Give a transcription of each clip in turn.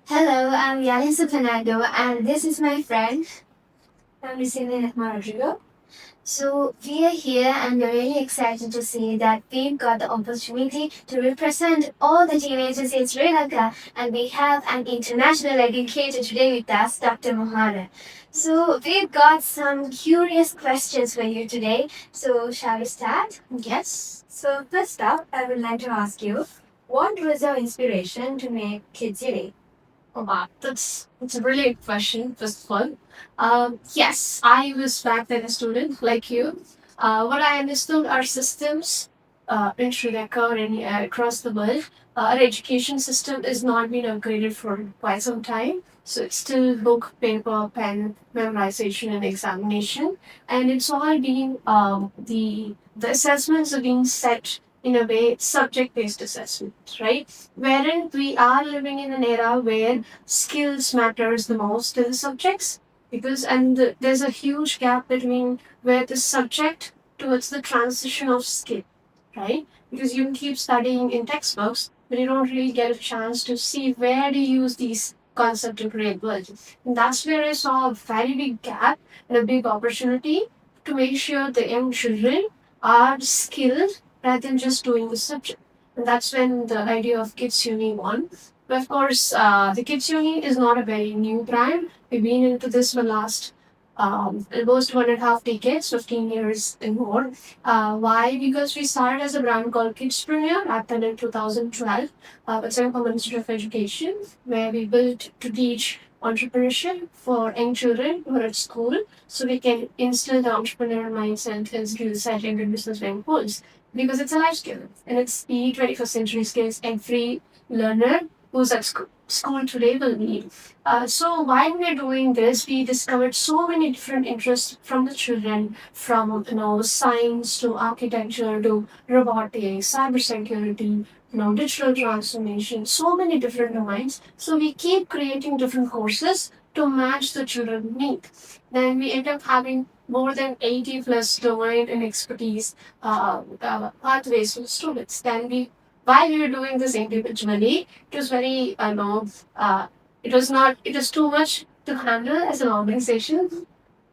Hello, I'm Yalisa Fernando, and this is my friend. I'm Lucina Rodrigo. So, we are here and we're really excited to see that we've got the opportunity to represent all the teenagers in Sri Lanka, and we have an international educator today with us, Dr. Mohana. So, we've got some curious questions for you today. So, shall we start? Yes. So, first up, I would like to ask you, what was your inspiration to make Kids Unique? Oh, wow, that's a brilliant question. First of all, yes, I was back then a student like you. What I understood are systems in Sri Lanka and across the world. Our education system is not being upgraded for quite some time. So it's still book, paper, pen, memorization, and examination, and it's all being the assessments are being set in a way subject based assessment, right? Wherein we are living in an era where skills matters the most in the subjects because there's a huge gap between where the subject towards the transition of skill, right? Because you keep studying in textbooks but you don't really get a chance to see where to use these concepts in real world. And that's where I saw a very big gap and a big opportunity to make sure the young children are skilled rather than just doing the subject. And that's when the idea of Kids Uni won. But of course, the Kids Uni is not a very new brand. We've been into this for last almost 1.5 decades, 15 years and more. Why? Because we started as a brand called Kidspreneur back then in 2012 with Singapore Ministry of Education, where we built to teach entrepreneurship for young children who are at school so we can instill the entrepreneur mindset and skill set into business going goals because it's a life skill and it's the 21st century skills every learner who's at school today will need. So while we're doing this, we discovered so many different interests from the children, from science to architecture to robotics, cybersecurity, digital transformation, so many different domains. So we keep creating different courses to match the children need. Then we end up having more than 80 plus domain and expertise pathways for students. Then we while we were doing this individually, it was very, it was not, it was too much to handle as an organization.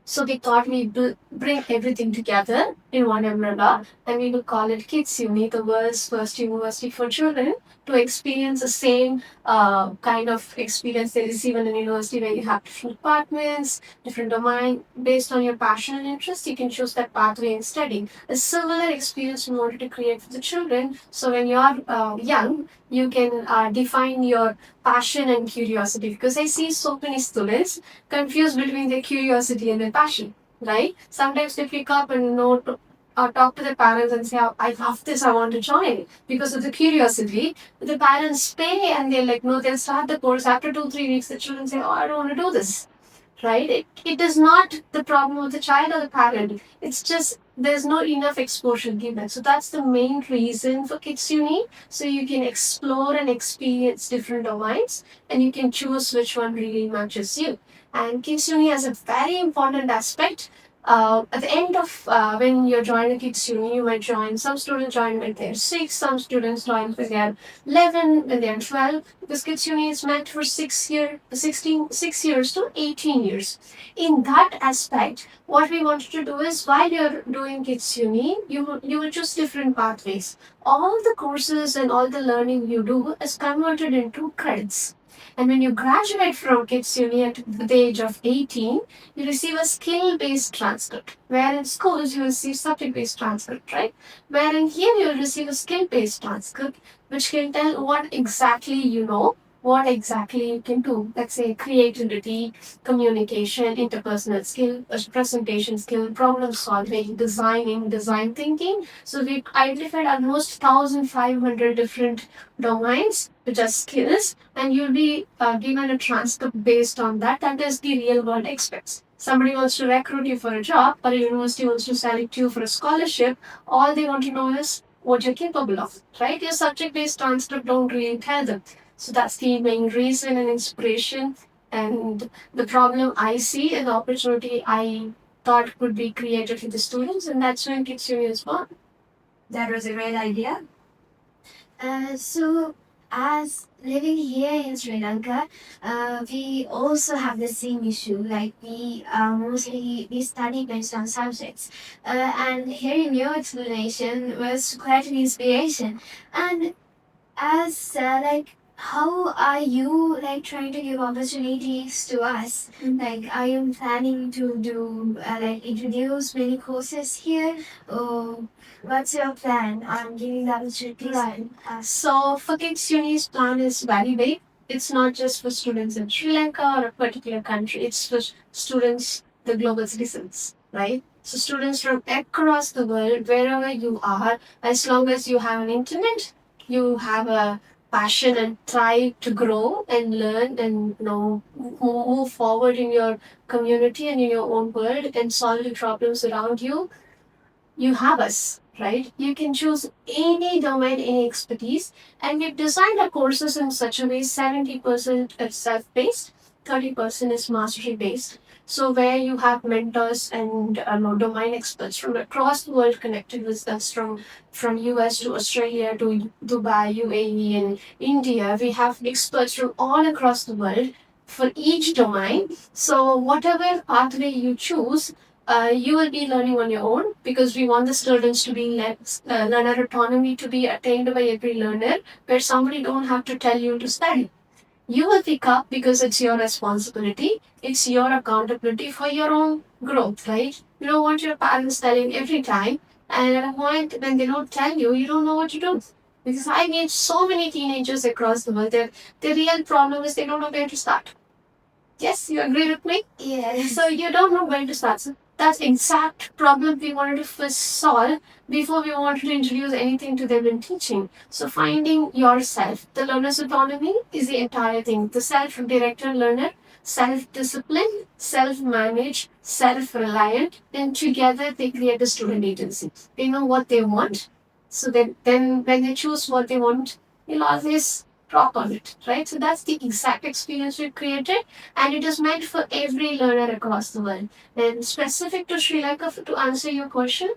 So we thought we'd bring everything together in one umbrella and we will call it Kids Uni, the world's first university for children to experience the same kind of experience they receive in a university where you have different departments, different domain. Based on your passion and interest, you can choose that pathway in studying. A similar experience we wanted to create for the children. So when you're young, you can define your passion and curiosity because I see so many students confused between their curiosity and their passion, right? Sometimes they pick up and talk to their parents and say, "Oh, I love this, I want to join because of the curiosity." But the parents pay and they're like, no, they'll start the course. After 2, 3 weeks, the children say, "Oh, I don't want to do this." Right? It is not the problem of the child or the parent. It's just there's not enough exposure given. So that's the main reason for Kids Uni. So you can explore and experience different domains and you can choose which one really matches you. And Kids Uni has a very important aspect. At the end of when you're joining Kids Uni, you might join. Some students join when they're 6, some students join when they're 11, when they're 12. Because Kids Uni is meant for 6 years to 18 years. In that aspect, what we wanted to do is while you're doing Kids Uni, you will choose different pathways. All the courses and all the learning you do is converted into credits. And when you graduate from Kids Uni at the age of 18, you receive a skill based transcript. Where in schools you receive subject based transcript, right? Wherein here you will receive a skill based transcript, which can tell what exactly you know, what exactly you can do. Let's say creativity, communication, interpersonal skill, presentation skill, problem solving, designing, design thinking. So we identified almost 1,500 different domains which are skills and you'll be given a transcript based on that. That is the real world expects. Somebody wants to recruit you for a job, or a university wants to select you for a scholarship. All they want to know is what you're capable of, right? Your subject-based transcript don't really tell them. So that's the main reason and inspiration. And the problem I see and the opportunity I thought could be created for the students, and that's when Kids Uni is born. That was a great idea. So as living here in Sri Lanka, we also have the same issue. Like we study based on subjects, and hearing your explanation was quite an inspiration. And as like, how are you like trying to give opportunities to us? Like, are you planning to do like introduce many courses here, or what's your plan on giving the opportunities? Right. So for Kids Uni's plan is very big. It's not just for students in Sri Lanka or a particular country. It's for students, the global citizens, right? So students from across the world, wherever you are, as long as you have an internet, you have a passion and try to grow and learn and move forward in your community and in your own world and solve the problems around you, you have us, right? You can choose any domain, any expertise, and we've designed our courses in such a way 70% is self-paced, 30% is mastery-based. So where you have mentors and domain experts from across the world connected with us, from US to Australia to Dubai, UAE, and India. We have experts from all across the world for each domain. So whatever pathway you choose, you will be learning on your own, because we want the students to be learner autonomy to be attained by every learner, where somebody don't have to tell you to study. You will pick up because it's your responsibility. It's your accountability for your own growth, right? You don't want your parents telling every time, and at a point when they don't tell you, you don't know what to do. Because I meet so many teenagers across the world. The real problem is they don't know where to start. Yes, you agree with me? Yes. So you don't know where to start. So that's exact problem we wanted to first solve before we wanted to introduce anything to them in teaching. So finding yourself, the learner's autonomy is the entire thing. The self-directed learner, self-disciplined, self-managed, self-reliant, and together they create a student agency. They know what they want. So then when they choose what they want, you'll always rock on it, right? So that's the exact experience we've created, and it is meant for every learner across the world. And specific to Sri Lanka, to answer your question,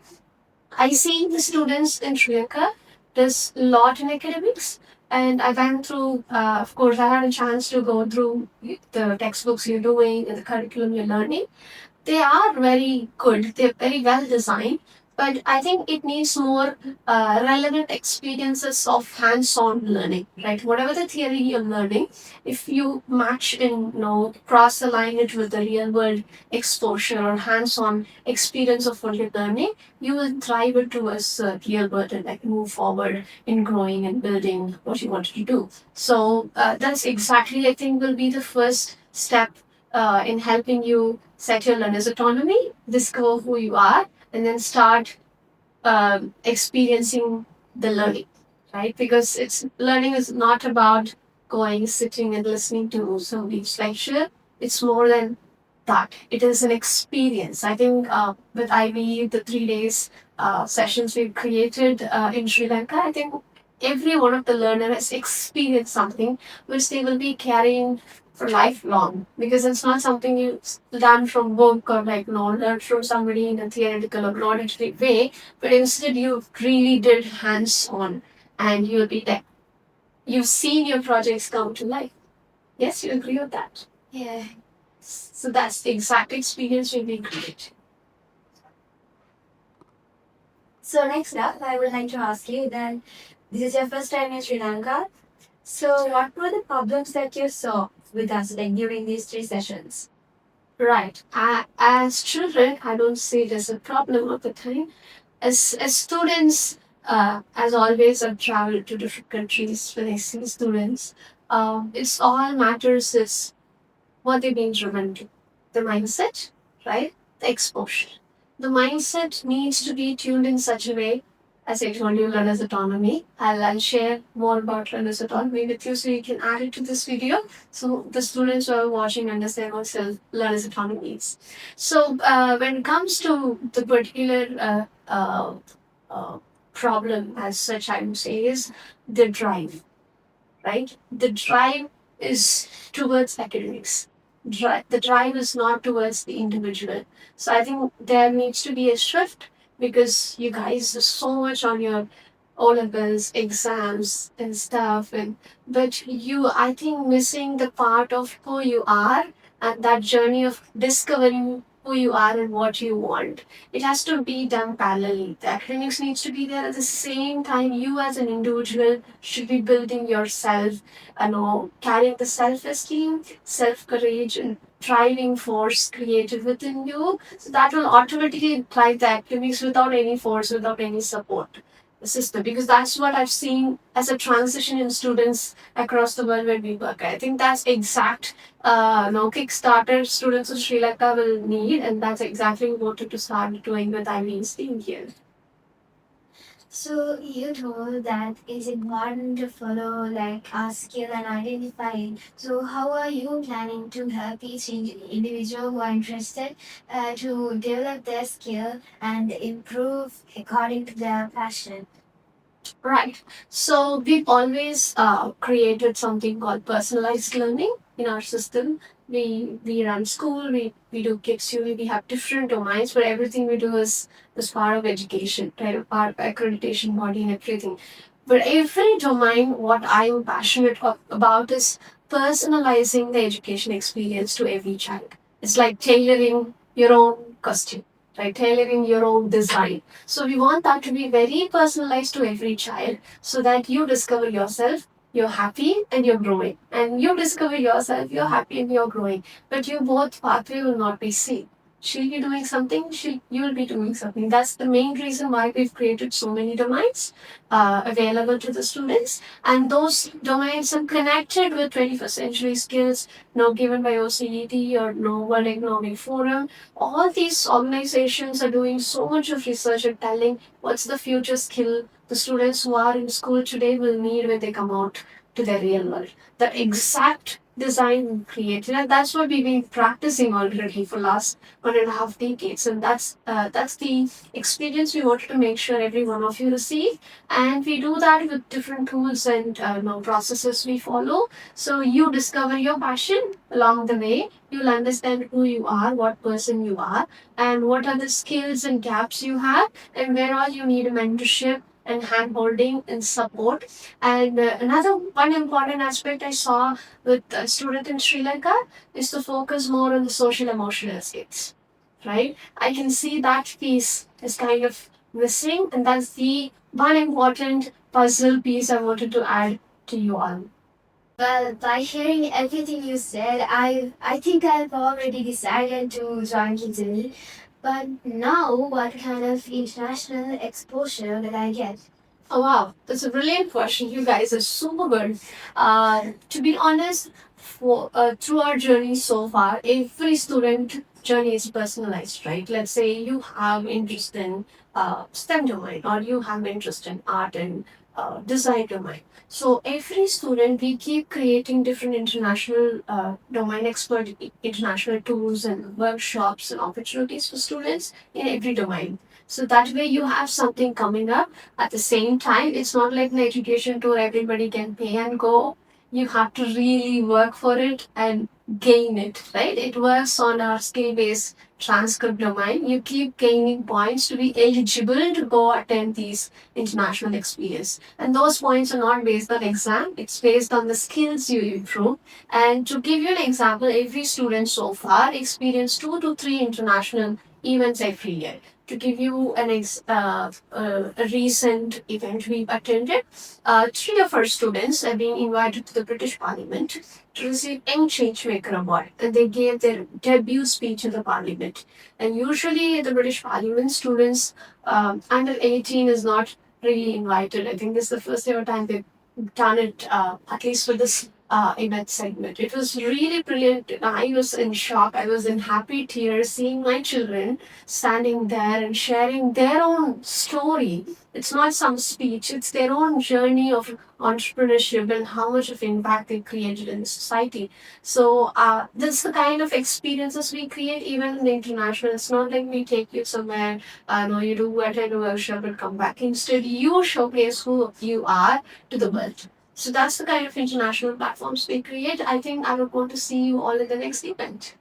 I see the students in Sri Lanka. There's a lot in academics, and I went through. Of course, I had a chance to go through the textbooks you're doing and the curriculum you're learning. They are very good. They're very well designed, but I think it needs more relevant experiences of hands-on learning, right? Whatever the theory you're learning, if you match in, cross-align it with the real-world exposure or hands-on experience of what you're learning, you will thrive it towards real world and like move forward in growing and building what you wanted to do. So that's exactly, I think, will be the first step in helping you set your learner's autonomy, discover who you are, and then start experiencing the learning, right? Because it's learning is not about going, sitting, and listening to somebody's lecture. It's more than that. It is an experience. I think with IB, the 3 days sessions we've created in Sri Lanka, I think every one of the learner has experienced something which they will be carrying for lifelong, because it's not something you learn from book or like learn from somebody in a theoretical or knowledgeable way, but instead you really did hands on, and you'll be there. You've seen your projects come to life. Yes, you agree with that? Yeah. So that's the exact experience we've been creating. So next up, I would like to ask you that this is your first time in Sri Lanka. So what were the problems that you saw with us like during these 3 sessions? Right. As children, I don't see it as a problem of the time. As students, as always, I've traveled to different countries when I see students. It's all matters is what they're being driven to. The mindset, right? The exposure. The mindset needs to be tuned in such a way, as I told you, learner's autonomy. I'll share more about learner's autonomy with you so you can add it to this video so the students who are watching understand what learner's autonomy is. So when it comes to the particular uh, problem as such, I would say is the drive, right? The drive is towards academics. The drive is not towards the individual. So I think there needs to be a shift, because you guys are so much on your O-levels, exams and stuff, and but you, I think, missing the part of who you are and that journey of discovering who you are and what you want. It has to be done parallelly. The academics needs to be there at the same time. You as an individual should be building yourself, carrying the self-esteem, self-courage, and driving force created within you. So that will automatically drive the academics without any force, without any support system, because that's what I've seen as a transition in students across the world where we work. I think that's exact Kickstarter students of Sri Lanka will need, and that's exactly what to start doing with IB's team here. So you told that it's important to follow like our skill and identify it. So how are you planning to help each individual who are interested to develop their skill and improve according to their passion? Right. So we've always created something called personalized learning in our system. We run school, we do kids uni, we have different domains, but everything we do is part of education, right? Part of accreditation body and everything. But every domain, what I am passionate about is personalizing the education experience to every child. It's like tailoring your own costume, right? Tailoring your own design. So we want that to be very personalized to every child so that you discover yourself, you're happy and you're growing. And you discover yourself, you're happy and you're growing. But you both pathway will not be same. She'll be doing something, you'll be doing something. That's the main reason why we've created so many domains available to the students. And those domains are connected with 21st century skills, given by OCED or World Economic Forum. All these organizations are doing so much of research and telling what's the future skill the students who are in school today will need when they come out to the real world. The exact design created, and that's what we've been practicing already for last 1.5 decades, and that's the experience we wanted to make sure every one of you receive. And we do that with different tools and processes we follow. So you discover your passion along the way. You'll understand who you are, what person you are, and what are the skills and gaps you have, and where all you need mentorship and hand holding and support. And another one important aspect I saw with a student in Sri Lanka is to focus more on the social emotional skills. Right? I can see that piece is kind of missing, and that's the one important puzzle piece I wanted to add to you all. Well, by hearing everything you said, I think I've already decided to join Kizil. But now, what kind of international exposure will I get? Oh wow, that's a brilliant question. You guys are super good. To be honest, for through our journey so far, every student journey is personalized, right? Let's say you have interest in STEM domain, or you have interest in art and design domain. So every student, we keep creating different international domain expert international tools and workshops and opportunities for students in every domain. So that way you have something coming up at the same time. It's not like an education tour everybody can pay and go. You have to really work for it and gain it, right? It works on our skill based transcript domain. You keep gaining points to be eligible to go attend these international experience. And those points are not based on exam, it's based on the skills you improve. And to give you an example, every student so far experienced 2 to 3 international events every year. To give you a recent event we attended, 3 of our students have been invited to the British Parliament to receive Young Changemaker Award, and they gave their debut speech in the Parliament. And usually, in the British Parliament, students under 18 is not really invited. I think this is the first ever time they've done it, at least for this event segment. It was really brilliant. I was in shock. I was in happy tears seeing my children standing there and sharing their own story. It's not some speech, it's their own journey of entrepreneurship and how much of impact they created in the society. So, this is the kind of experiences we create even in the international. It's not like we take you somewhere, no, you do attend a workshop and come back. Instead, you showcase who you are to the world. So that's the kind of international platforms we create. I think I would want to see you all in the next event.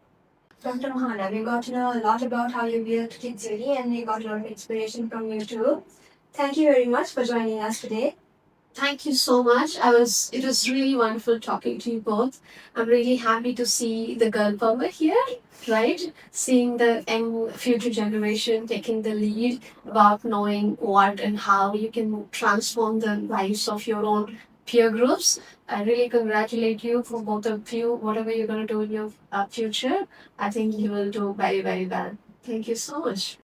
Dr. Mahana, we got to know a lot about how you built Kids Uni, and we got a lot of inspiration from you too. Thank you very much for joining us today. Thank you so much. It was really wonderful talking to you both. I'm really happy to see the girl power here, right? Seeing the young future generation taking the lead about knowing what and how you can transform the lives of your own peer groups. I really congratulate you for both of you. Whatever you're going to do in your future, I think you will do very, very well. Thank you so much.